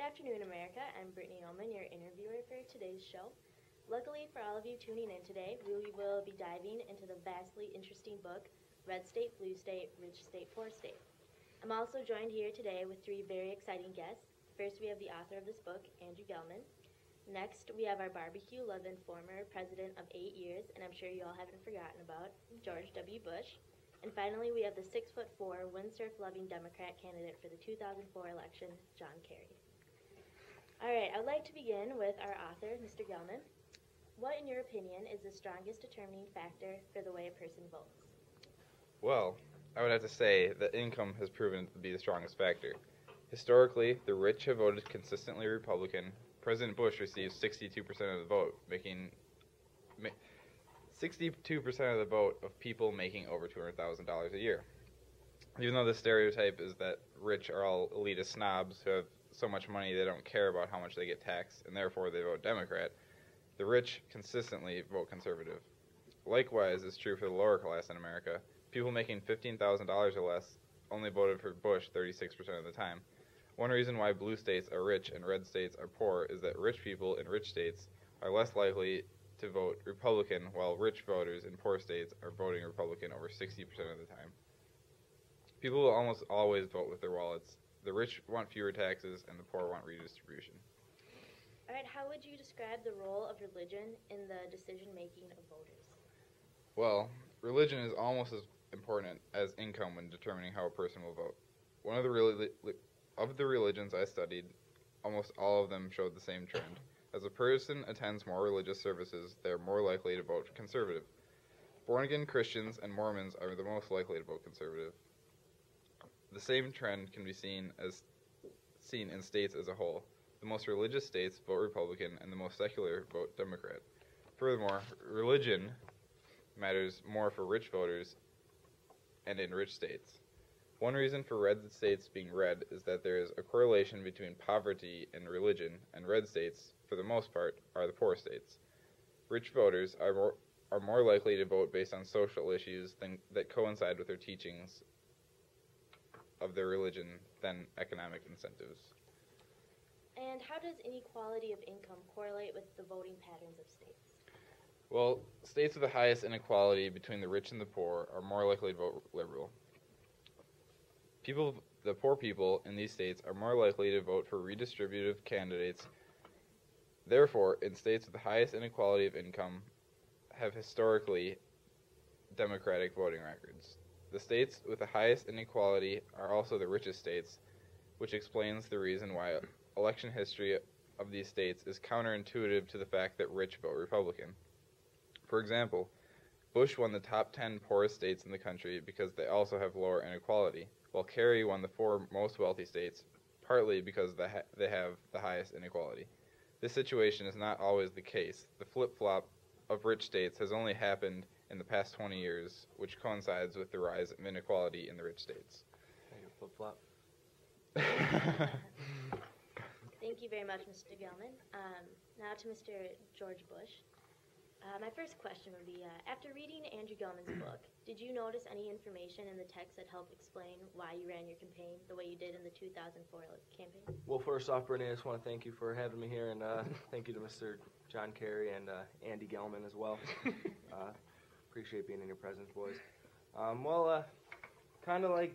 afternoon, America. I'm Brittany Ullman, your interviewer for today's show. Luckily for all of you tuning in today, we will be diving into the vastly interesting book, Red State, Blue State, Rich State, Poor State. I'm also joined here today with three very exciting guests. First, we have the author of this book, Andrew Gelman. Next, we have our barbecue-loving former president of 8 years, and I'm sure you all haven't forgotten about, George W. Bush. And finally, we have the 6'4" windsurf-loving Democrat candidate for the 2004 election, John Kerry. All right, I'd like to begin with our author, Mr. Gelman. What, in your opinion, is the strongest determining factor for the way a person votes? Well, I would have to say that income has proven to be the strongest factor. Historically, the rich have voted consistently Republican. President Bush received 62% of the vote, making 62% of the vote of people making over $200,000 a year. Even though the stereotype is that rich are all elitist snobs who have so much money they don't care about how much they get taxed, and therefore they vote Democrat, the rich consistently vote conservative. Likewise is true for the lower class in America. People making $15,000 or less only voted for Bush 36% of the time. One reason why blue states are rich and red states are poor is that rich people in rich states are less likely to vote Republican, while rich voters in poor states are voting Republican over 60% of the time. People will almost always vote with their wallets. The rich want fewer taxes, and the poor want redistribution. All right, how would you describe the role of religion in the decision-making of voters? Well, religion is almost as important as income when determining how a person will vote. One of the religions I studied, almost all of them showed the same trend. As a person attends more religious services, they are more likely to vote conservative. Born-again Christians and Mormons are the most likely to vote conservative. The same trend can be seen in states as a whole. The most religious states vote Republican, and the most secular vote Democrat. Furthermore, religion matters more for rich voters and in rich states. One reason for red states being red is that there is a correlation between poverty and religion, and red states, for the most part, are the poor states. Rich voters are more likely to vote based on social issues that coincide with their teachings of their religion than economic incentives. And how does inequality of income correlate with the voting patterns of states? Well, states with the highest inequality between the rich and the poor are more likely to vote liberal. The poor people in these states are more likely to vote for redistributive candidates. Therefore, in states with the highest inequality of income have historically Democratic voting records. The states with the highest inequality are also the richest states, which explains the reason why election history of these states is counterintuitive to the fact that rich vote Republican. For example, Bush won the top 10 poorest states in the country because they also have lower inequality, while Kerry won the 4 most wealthy states, partly because they have the highest inequality. This situation is not always the case. The flip-flop of rich states has only happened in the past 20 years, which coincides with the rise of inequality in the rich states. Flip-flop. Thank you very much, Mr. Gelman. Now to Mr. George Bush. My first question would be, after reading Andrew Gelman's book, did you notice any information in the text that helped explain why you ran your campaign the way you did in the 2004 campaign? Well, first off, Brittany, I just want to thank you for having me here, and thank you to Mr. John Kerry and Andy Gelman as well. Appreciate being in your presence, boys. Kind of like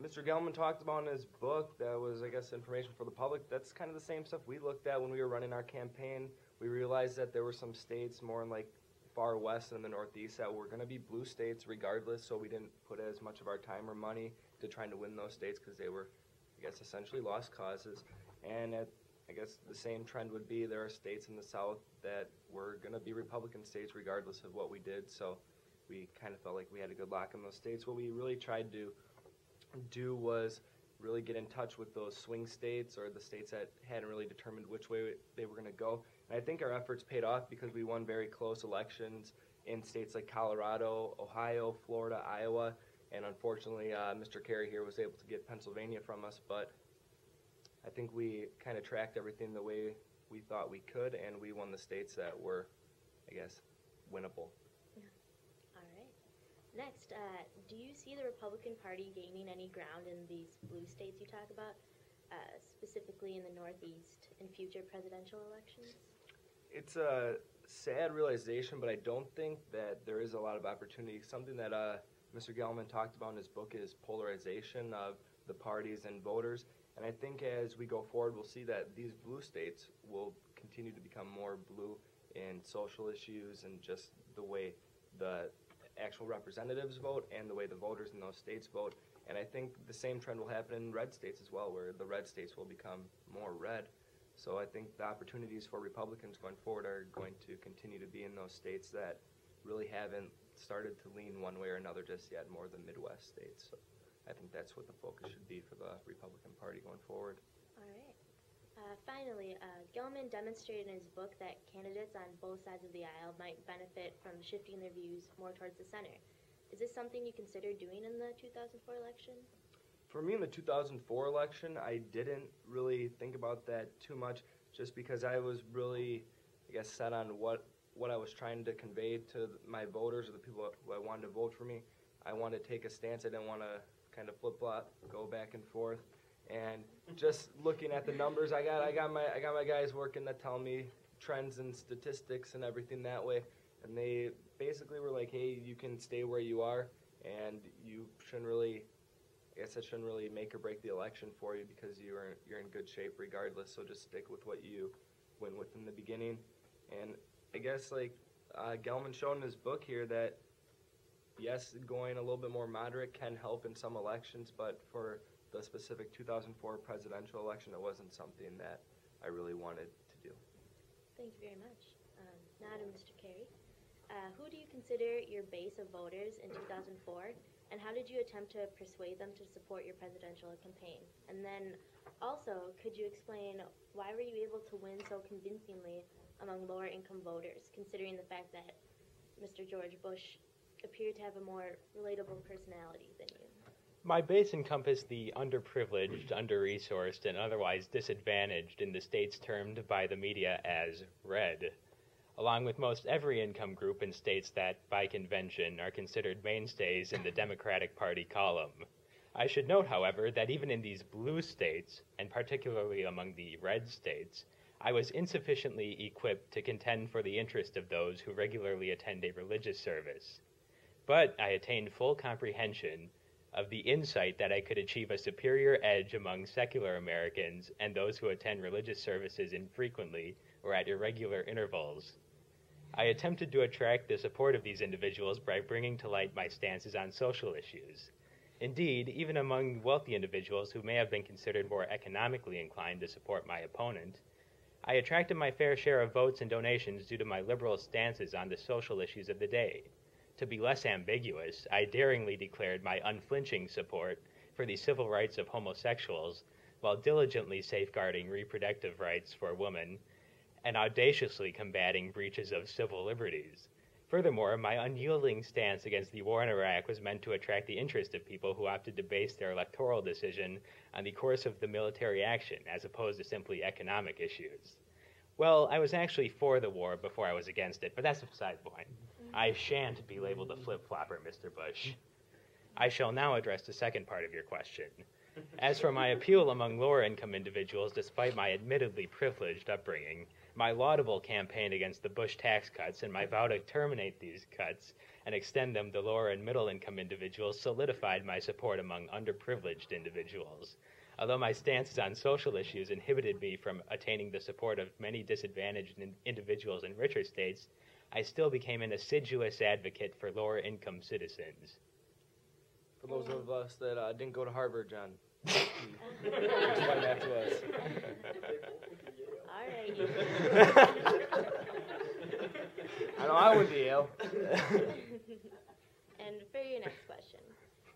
Mr. Gelman talked about in his book, that was, I guess, information for the public. That's kind of the same stuff we looked at when we were running our campaign. We realized that there were some states more in like far west and the northeast that were going to be blue states regardless, so we didn't put as much of our time or money to trying to win those states because they were, I guess, essentially lost causes. And I guess the same trend would be there are states in the south that were going to be Republican states regardless of what we did, so we kind of felt like we had a good lock in those states. What we really tried to do was really get in touch with those swing states or the states that hadn't really determined which way they were going to go. And I think our efforts paid off because we won very close elections in states like Colorado, Ohio, Florida, Iowa, and unfortunately Mr. Kerry here was able to get Pennsylvania from us, but I think we kind of tracked everything the way we thought we could, and we won the states that were, I guess, winnable. All right. Next, do you see the Republican Party gaining any ground in these blue states you talk about, specifically specifically in the Northeast, in future presidential elections? It's a sad realization, but I don't think that there is a lot of opportunity. Something that Mr. Gelman talked about in his book is polarization of the parties and voters. And I think as we go forward, we'll see that these blue states will continue to become more blue in social issues and just the way the actual representatives vote and the way the voters in those states vote. And I think the same trend will happen in red states as well, where the red states will become more red. So I think the opportunities for Republicans going forward are going to continue to be in those states that really haven't started to lean one way or another just yet, more the Midwest states. So I think that's what the focus should be for the Republican Party going forward. All right. Finally, Gelman demonstrated in his book that candidates on both sides of the aisle might benefit from shifting their views more towards the center. Is this something you consider doing in the 2004 election? For me in the 2004 election, I didn't really think about that too much just because I was really, I guess, set on what I was trying to convey to my voters or the people who I wanted to vote for me. I wanted to take a stance. I didn't want to kind of flip-flop, go back and forth. And just looking at the numbers, I got my guys working that tell me trends and statistics and everything that way. And they basically were like, hey, you can stay where you are, and you shouldn't really, I guess that shouldn't really make or break the election for you because you're in good shape regardless. So just stick with what you went with in the beginning. And I guess like Gelman showed in his book here that yes, going a little bit more moderate can help in some elections, but for the specific 2004 presidential election, it wasn't something that I really wanted to do. Thank you very much. Now to Mr. Kerry. Who do you consider your base of voters in 2004, and how did you attempt to persuade them to support your presidential campaign? And then also, could you explain why were you able to win so convincingly among lower income voters, considering the fact that Mr. George Bush appeared to have a more relatable personality than you? My base encompassed the underprivileged, under-resourced, and otherwise disadvantaged in the states termed by the media as red, along with most every income group in states that, by convention, are considered mainstays in the Democratic Party column. I should note, however, that even in these blue states, and particularly among the red states, I was insufficiently equipped to contend for the interest of those who regularly attend a religious service. But I attained full comprehension of the insight that I could achieve a superior edge among secular Americans and those who attend religious services infrequently or at irregular intervals. I attempted to attract the support of these individuals by bringing to light my stances on social issues. Indeed, even among wealthy individuals who may have been considered more economically inclined to support my opponent, I attracted my fair share of votes and donations due to my liberal stances on the social issues of the day. To be less ambiguous, I daringly declared my unflinching support for the civil rights of homosexuals while diligently safeguarding reproductive rights for women and audaciously combating breaches of civil liberties. Furthermore, my unyielding stance against the war in Iraq was meant to attract the interest of people who opted to base their electoral decision on the course of the military action as opposed to simply economic issues. Well, I was actually for the war before I was against it, but that's beside the point. I shan't be labeled a flip-flopper, Mr. Bush. I shall now address the second part of your question. As for my appeal among lower-income individuals, despite my admittedly privileged upbringing, my laudable campaign against the Bush tax cuts and my vow to terminate these cuts and extend them to lower and middle-income individuals solidified my support among underprivileged individuals. Although my stances on social issues inhibited me from attaining the support of many disadvantaged individuals in richer states, I still became an assiduous advocate for lower-income citizens. For those of us that didn't go to Harvard, John, explain that to us. All right. I know I went to Yale. And for your next question,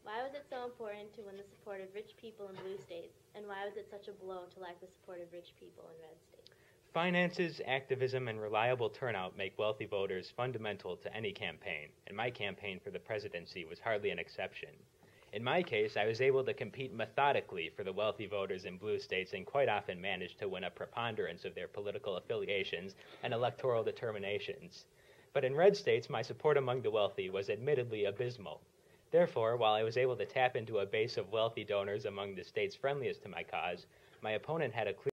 why was it so important to win the support of rich people in blue states, and why was it such a blow to lack the support of rich people in red states? Finances, activism, and reliable turnout make wealthy voters fundamental to any campaign, and my campaign for the presidency was hardly an exception. In my case, I was able to compete methodically for the wealthy voters in blue states and quite often managed to win a preponderance of their political affiliations and electoral determinations. But in red states, my support among the wealthy was admittedly abysmal. Therefore, while I was able to tap into a base of wealthy donors among the states friendliest to my cause, my opponent had a clear